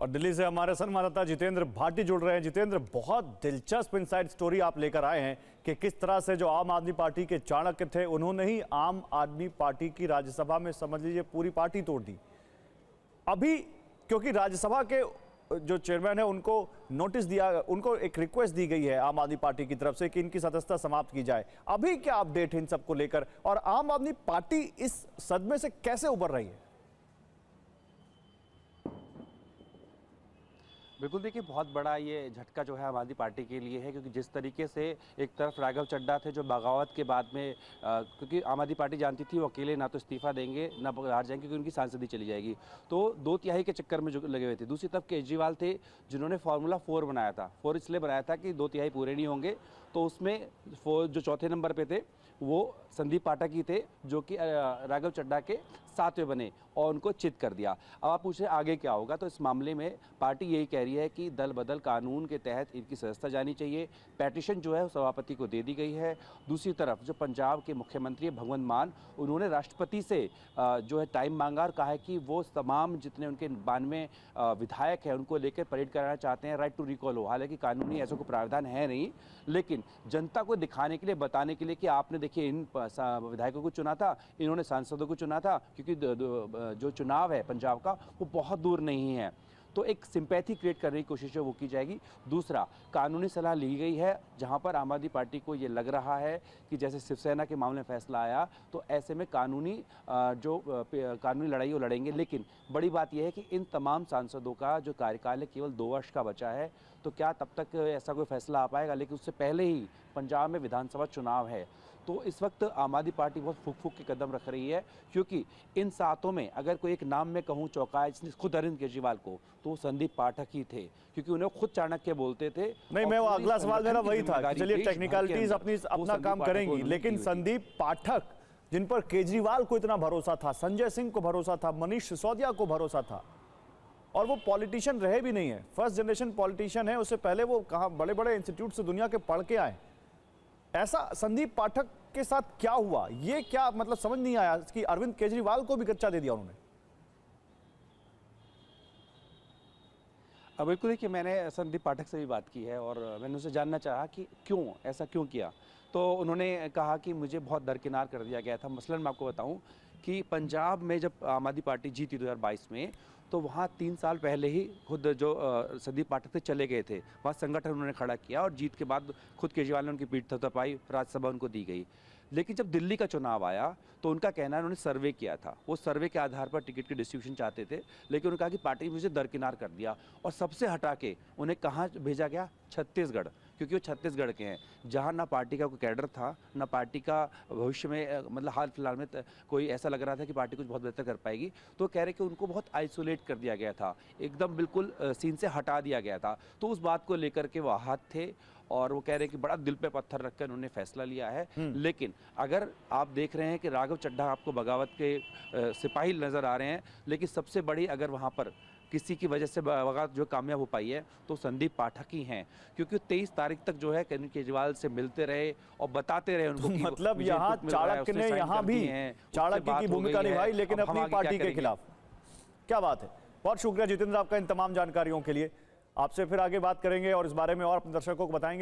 और दिल्ली से हमारे संवाददाता जितेंद्र भाटी जुड़ रहे हैं। जितेंद्र, बहुत दिलचस्प इनसाइड स्टोरी आप लेकर आए हैं कि किस तरह से जो आम आदमी पार्टी के चाणक्य थे उन्होंने ही आम आदमी पार्टी की राज्यसभा में समझ लीजिए पूरी पार्टी तोड़ दी। अभी क्योंकि राज्यसभा के जो चेयरमैन है उनको नोटिस दिया, उनको एक रिक्वेस्ट दी गई है आम आदमी पार्टी की तरफ से कि इनकी सदस्यता समाप्त की जाए। अभी क्या अपडेट है इन सबको लेकर और आम आदमी पार्टी इस सदमे से कैसे उबर रही है? बिल्कुल, देखिए बहुत बड़ा ये झटका जो है आम आदमी पार्टी के लिए है, क्योंकि जिस तरीके से एक तरफ राघव चड्ढा थे जो बगावत के बाद में क्योंकि आम आदमी पार्टी जानती थी वो अकेले ना तो इस्तीफा देंगे ना हार जाएंगे क्योंकि उनकी सांसदी चली जाएगी, तो 2/3 के चक्कर में जो लगे हुए थे। दूसरी तरफ केजरीवाल थे जिन्होंने फार्मूला 4 बनाया था। 4 इसलिए बनाया था कि 2/3 पूरे नहीं होंगे, तो उसमें जो चौथे नंबर पे थे वो संदीप पाठक ही थे जो कि राघव चड्ढा के 7वें बने और उनको चित कर दिया। अब आप पूछे आगे क्या होगा, तो इस मामले में पार्टी यही कह रही है कि दल बदल कानून के तहत इनकी सदस्यता जानी चाहिए। पेटिशन जो है सभापति को दे दी गई है। दूसरी तरफ जो पंजाब के मुख्यमंत्री भगवंत मान, उन्होंने राष्ट्रपति से जो है टाइम मांगा और कहा है कि वो तमाम जितने उनके 92 विधायक हैं उनको लेकर परेड कराना चाहते हैं, राइट टू रिकॉल हो। हालांकि कानूनी ऐसा कोई प्रावधान है नहीं, लेकिन जनता को दिखाने के लिए, बताने के लिए कि आपने देखिए इन विधायकों को चुना था, इन्होंने सांसदों को चुना था, क्योंकि जो चुनाव है पंजाब का वो बहुत दूर नहीं है, तो एक सिंपैथी क्रिएट करने की कोशिश है वो की जाएगी। दूसरा, कानूनी सलाह ली गई है, जहां पर आम आदमी पार्टी को ये लग रहा है कि जैसे शिवसेना के मामले में फैसला आया तो ऐसे में कानूनी लड़ाई वो लड़ेंगे। लेकिन बड़ी बात यह है कि इन तमाम सांसदों का जो कार्यकाल है केवल 2 वर्ष का बचा है, तो क्या तब तक ऐसा कोई फैसला आ पाएगा? लेकिन उससे पहले ही पंजाब में विधानसभा चुनाव है, तो इस वक्त आम आदमी पार्टी बहुत फूक फूक के कदम रख रही है, क्योंकि इन 7 में अगर कोई एक नाम में कहूँ चौंकाया जिसने खुद अरविंद केजरीवाल को, तो संदीप पाठक ही थे, क्योंकि उन्हें खुद चाणक्य बोलते थे। नहीं, मैं वो अगला सवाल मेरा वही था। चलिए टेक्निकलिटीज अपना काम करेंगी, लेकिन संदीप पाठक जिन पर केजरीवाल को इतना भरोसा था, संजय सिंह को भरोसा था, मनीष सिसोदिया को भरोसा था, और वो पॉलिटिशियन रहे भी नहीं है, फर्स्ट जनरेशन पॉलिटिशियन है, उससे पहले वो कहाँ बड़े बड़े इंस्टीट्यूट से दुनिया के पढ़ के आए। ऐसा संदीप पाठक के साथ क्या हुआ, ये क्या मतलब समझ नहीं आया कि अरविंद केजरीवाल को भी कच्चा दे दिया उन्होंने? अब बिल्कुल, देखिए मैंने संदीप पाठक से भी बात की है और मैंने उनसे जानना चाहा कि क्यों ऐसा क्यों किया, तो उन्होंने कहा कि मुझे बहुत दरकिनार कर दिया गया था। मसलन मैं आपको बताऊं कि पंजाब में जब आम आदमी पार्टी जीती 2022 में, तो वहाँ 3 साल पहले ही खुद जो संदीप पाठक थे चले गए थे, वहाँ संगठन उन्होंने खड़ा किया और जीत के बाद खुद केजरीवाल ने उनकी पीठ थपथपाई, राज्यसभा उनको दी गई। लेकिन जब दिल्ली का चुनाव आया तो उनका कहना है उन्होंने सर्वे किया था, वो सर्वे के आधार पर टिकट की डिस्ट्रीब्यूशन चाहते थे, लेकिन उन्होंने कहा कि पार्टी ने मुझे दरकिनार कर दिया और सबसे हटा के उन्हें कहाँ भेजा गया? छत्तीसगढ़, क्योंकि वो छत्तीसगढ़ के हैं, जहाँ ना पार्टी का कोई कैडर था, ना पार्टी का भविष्य में मतलब हाल फिलहाल में कोई ऐसा लग रहा था कि पार्टी कुछ बहुत बेहतर कर पाएगी, तो कह रहे कि उनको बहुत आइसोलेट कर दिया गया था, एकदम बिल्कुल सीन से हटा दिया गया था। तो उस बात को लेकर के वो आहत थे और वो कह रहे हैं कि बड़ा दिल पे पत्थर रखकर उन्होंने फैसला लिया है। लेकिन अगर आप देख रहे हैं कि राघव चड्ढा आपको बगावत के सिपाही नजर आ रहे हैं, लेकिन सबसे बड़ी अगर वहाँ पर किसी की वजह से बगावत जो कामयाब हो पाई है तो संदीप पाठक ही हैं, क्योंकि 23 तारीख तक जो है केजरीवाल से मिलते रहे और बताते रहे उनको कि मतलब यहाँ चाणक्य ने यहाँ भी चाणक्य की भूमिका निभाई, लेकिन अपनी पार्टी के खिलाफ। क्या बात है, बहुत शुक्रिया जितेंद्र आपका इन तमाम जानकारियों के लिए। आपसे फिर आगे बात करेंगे और इस बारे में और अपने दर्शकों को बताएंगे।